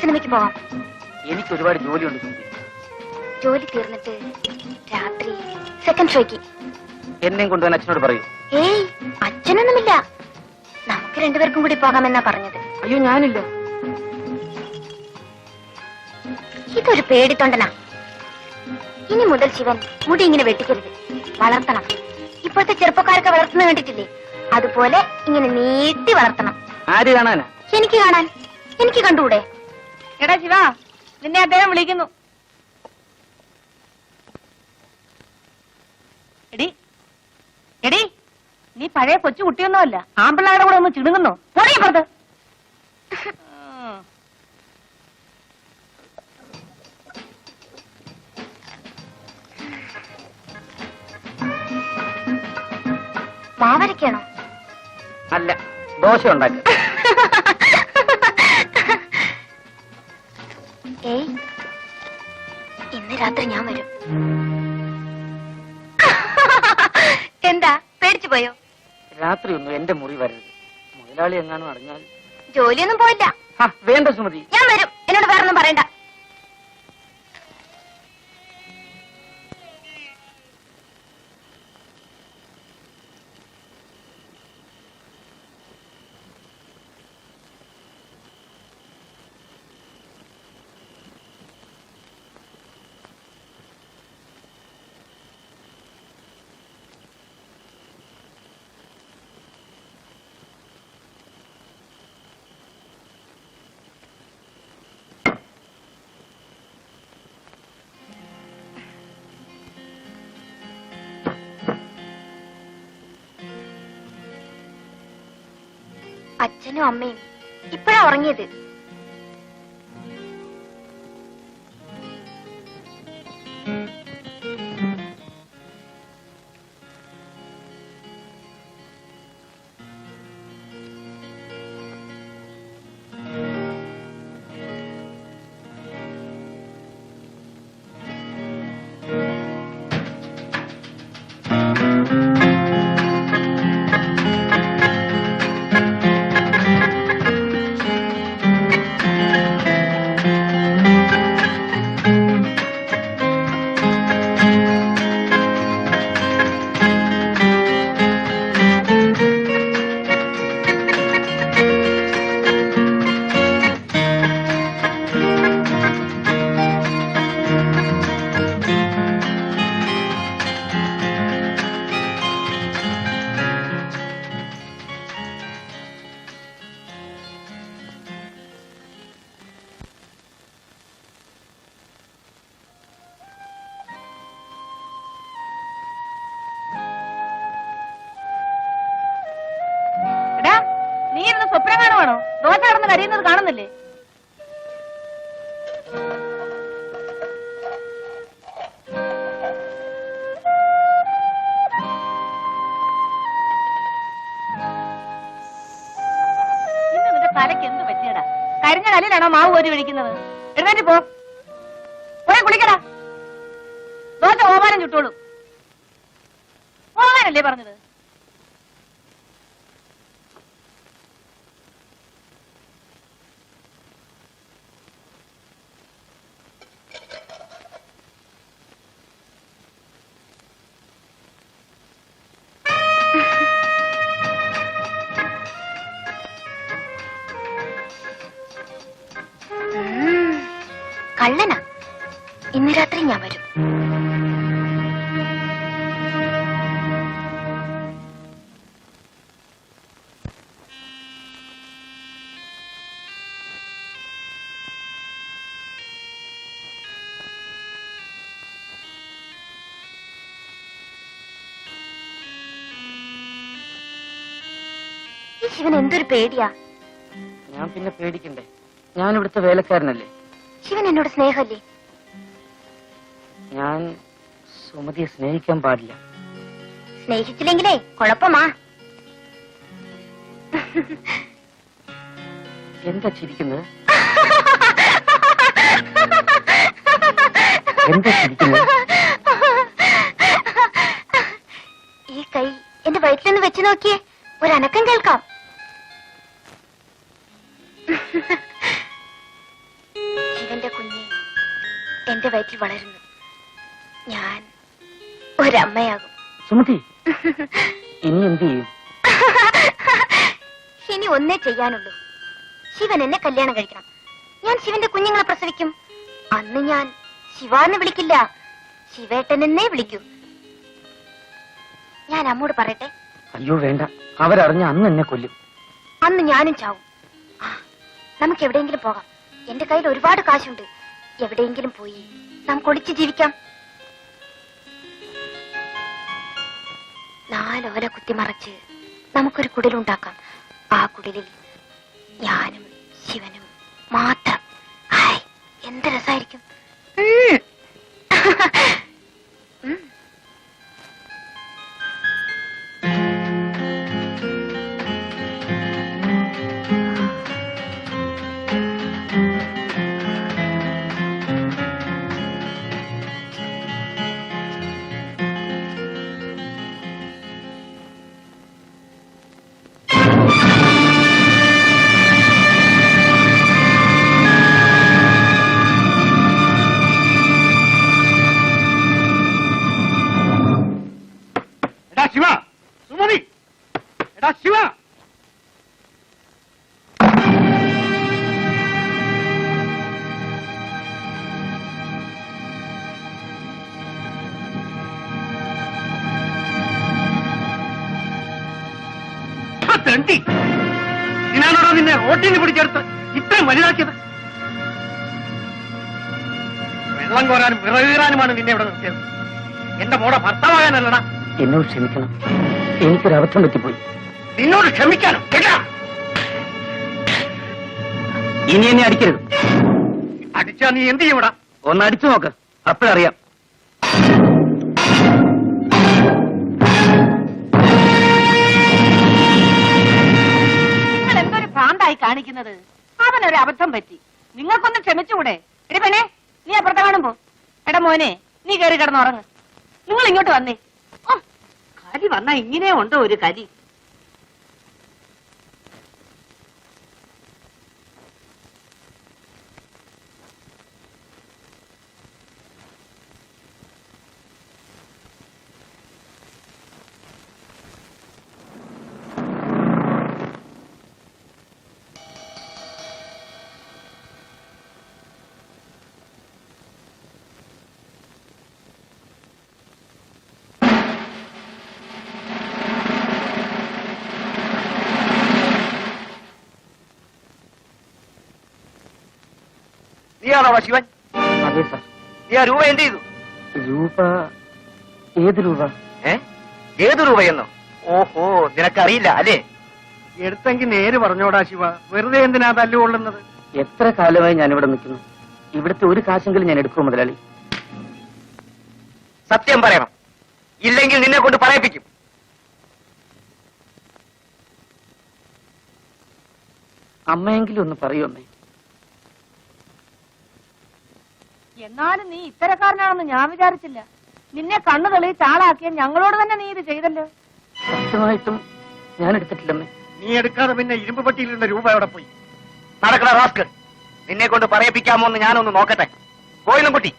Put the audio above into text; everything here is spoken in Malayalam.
സിനിമയ്ക്ക് പോവാം. എനിക്ക് ഒരുപാട് ജോലിയുണ്ട്. ജോലി തീർന്നിട്ട് രാത്രി സെക്കൻഡ് ഷോയ്ക്ക് എന്നെയും കൊണ്ടുപോകാൻ അച്ഛനോട് പറയൂ. ഏയ്, അച്ഛനൊന്നുമില്ല. നമുക്ക് രണ്ടുപേർക്കും കൂടി പോകാമെന്നാ പറഞ്ഞത്. അയ്യോ, ഞാനില്ല. ഇതൊരു പേടിത്തൊണ്ടനാ. ഇനി മുതൽ ശിവൻ മുടി ഇങ്ങനെ വെട്ടിക്കരുത്, വളർത്തണം. ഇപ്പോഴത്തെ ചെറുപ്പക്കാരൊക്കെ വളർത്തുന്ന കണ്ടിട്ടില്ലേ, അതുപോലെ ഇങ്ങനെ നീട്ടി വളർത്തണം. ആര് കാണാനാ? എനിക്ക് കാണാൻ. എനിക്ക് കണ്ടുകൂടെ? എടാ ശിവ, നിന്നെ അദ്ദേഹം വിളിക്കുന്നു. എടി എടി, നീ പഴയ കൊച്ചു കുട്ടിയൊന്നുമല്ല. ആമ്പിള്ളാരുടെ കൂടെ ഒന്ന് ചിണുങ്ങുന്നു. പോടീപ്പുറത്ത്. മാവരയ്ക്കാണോ? അല്ല, ദോശ ഉണ്ടാക്കി. ഏയ്, ഇന്ന് രാത്രി ഞാൻ വരും. എന്താ, പേടിച്ചു പോയോ? രാത്രി ഒന്നും എന്റെ മുറി വരരുത്. മുതലാളി എങ്ങാനും അറിഞ്ഞാൽ. ജോലിയൊന്നും പോയില്ല. വേണ്ട സുമതി, ഞാൻ വരും. എന്നോട് വേറൊന്നും പറയണ്ട. അച്ഛനും അമ്മയും ഇപ്പഴാ ഉറങ്ങിയത്. നീ ഇരുന്ന് സ്വപ്നം കാണുവാണോ? ദോശ കടന്ന് കരയുന്നത് കാണുന്നില്ലേ? ഇന്ന് നിന്റെ തലയ്ക്ക് എന്ത് പറ്റിയടാ? കരിഞ്ഞ കല്ലിലാണോ മാവ് കോരി ഒഴിക്കുന്നത്? എഴുന്നേറ്റ് പോ, പോയി കുളിക്കടാ. ദോശ ഓമാനം ചുട്ടോളൂ. ഓമാനല്ലേ പറഞ്ഞത്? കള്ളനാ. ഇന്ന് രാത്രി ഞാൻ വരും. ഈ ശിവൻ എന്തൊരു പേടിയാ. ഞാൻ പിന്നെ പേടിക്കണ്ടേ? ഞാൻ ഇവിടുത്തെ വേലക്കാരനല്ലേ. ശിവൻ എന്നോട് സ്നേഹല്ലേ? ഞാൻ സുമതിയെ സ്നേഹിക്കാൻ പാടില്ല. സ്നേഹിച്ചില്ലെങ്കിലേ കുഴപ്പമാ. എന്താ ചിരിക്കുന്നത്? എന്താ ചിരിക്കുന്നത്? ഈ കൈ എന്റെ വയറ്റിലൊന്ന് വെച്ച് നോക്കിയേ, ഒരനക്കം കേൾക്കാം. ശിവന്റെ കുഞ്ഞ് എന്റെ വയറ്റിൽ വളരുന്നു. ഞാൻ ഒരമ്മയാകും. സുമതി, ഇനി എന്ത് ചെയ്യും? ഇനി ഒന്നേ ചെയ്യാനുള്ളൂ. ശിവൻ എന്നെ കല്യാണം കഴിക്കണം. ഞാൻ ശിവന്റെ കുഞ്ഞുങ്ങളെ പ്രസവിക്കും. അന്ന് ഞാൻ ശിവാന്ന് വിളിക്കില്ല, ശിവേട്ടനെന്നേ വിളിക്കൂ. ഞാൻ അമ്മോട് പറയട്ടെ? അയ്യോ വേണ്ട, അവരറിഞ്ഞ അന്ന് എന്നെ കൊല്ലും. അന്ന് ഞാനും ചാവും. നമുക്ക് എവിടെയെങ്കിലും പോകാം. എന്റെ കയ്യിൽ ഒരുപാട് കാശുണ്ട്. എവിടെയെങ്കിലും പോയി നമുക്ക് ഒളിച്ചു ജീവിക്കാം. 4 ഓല കുത്തിമറച്ച് നമുക്കൊരു കുടിലുണ്ടാക്കാം. ആ കുടിലിൽ ഞാനും ശിവനും മാത്രം. ഹായ്, എന്ത് രസായിരിക്കും. ശിവ, സുമതി, എടാ ശിവ. തെണ്ടി, ഞാനോടോ നിന്നെ റോട്ടിന് പിടിച്ചെടുത്ത് ഇത്രയും വലുതാക്കിയത്. വെള്ളം കോരാനും വിറകീറാനുമാണ് നിന്നെ ഇവിടെ നിർത്തിയത്. എന്റെ മോടെ ഭർത്താവാകാനല്ലടാ. എന്നോട് ക്ഷമിക്കണം, എനിക്കൊരു അബദ്ധം പറ്റിപ്പോയി. നിന്നോട് ക്ഷമിക്കാനോ? കേട്ടാ, ഇനി എന്നെ അടിക്കരുത്. അടിച്ചാ നീ എന്ത് ചെയ്യൂടാ? ഒന്ന് അടിച്ചു നോക്ക്, അപ്പോഴറിയാം. നിങ്ങൾ എന്തൊരു ഭ്രാന്തായി കാണിക്കുന്നത്? അവനൊരു അബദ്ധം പറ്റി, നിങ്ങൾക്കൊന്ന് ക്ഷമിച്ചുകൂടെ? എടി പെണ്ണേ, നീ അപ്പുറത്തെ കാണുമ്പോ. എടാ മോനെ, നീ കയറി കിടന്നുറങ്ങ്. നിങ്ങൾ ഇങ്ങോട്ട് വന്നേ. ഓ, കലി വന്നാ ഇങ്ങനെ ഉണ്ടോ ഒരു കലി? നീയാണോ ശിവൻ? അതെ സാർ. നീ ആ രൂപ എന്ത് ചെയ്തു? രൂപ? ഏത് രൂപ? ഏത് രൂപയെന്നോ? ഓഹോ, നിനക്കറിയില്ല അല്ലേ? എടുത്തെങ്കിൽ നേര് പറഞ്ഞോടാ ശിവ, വെറുതെ എന്തിനാ തല്ലുകൊള്ളുന്നത്? എത്ര കാലമായി ഞാനിവിടെ നിൽക്കുന്നു. ഇവിടുത്തെ ഒരു കാശെങ്കിലും ഞാൻ എടുക്കുമോ മുതലാളി? സത്യം പറയണം, ഇല്ലെങ്കിൽ നിന്നെ കൊണ്ട് പറയിപ്പിക്കും. അമ്മയെങ്കിലും ഒന്ന് പറയൂ അമ്മേ. എന്നാലും നീ ഇത്തരക്കാരനാണെന്ന് ഞാൻ വിചാരിച്ചില്ല. നിന്നെ കണ്ണു തെളിയിച്ച് ആളാക്കിയ ഞങ്ങളോട് തന്നെ നീ ഇത് ചെയ്തല്ലോ. സത്യമായിട്ടും ഞാൻ എടുത്തിട്ടില്ലമ്മേ. നീ എടുക്കാതെ പിന്നെ ഇരുമ്പ് പട്ടിയിലുള്ള രൂപ എവിടെ പോയി? നടക്കണ റാസ്കൽ, നിന്നെ കൊണ്ട് പറയിപ്പിക്കാമോ എന്ന് ഞാനൊന്ന് നോക്കട്ടെ. പോയിന്നും കുട്ടി.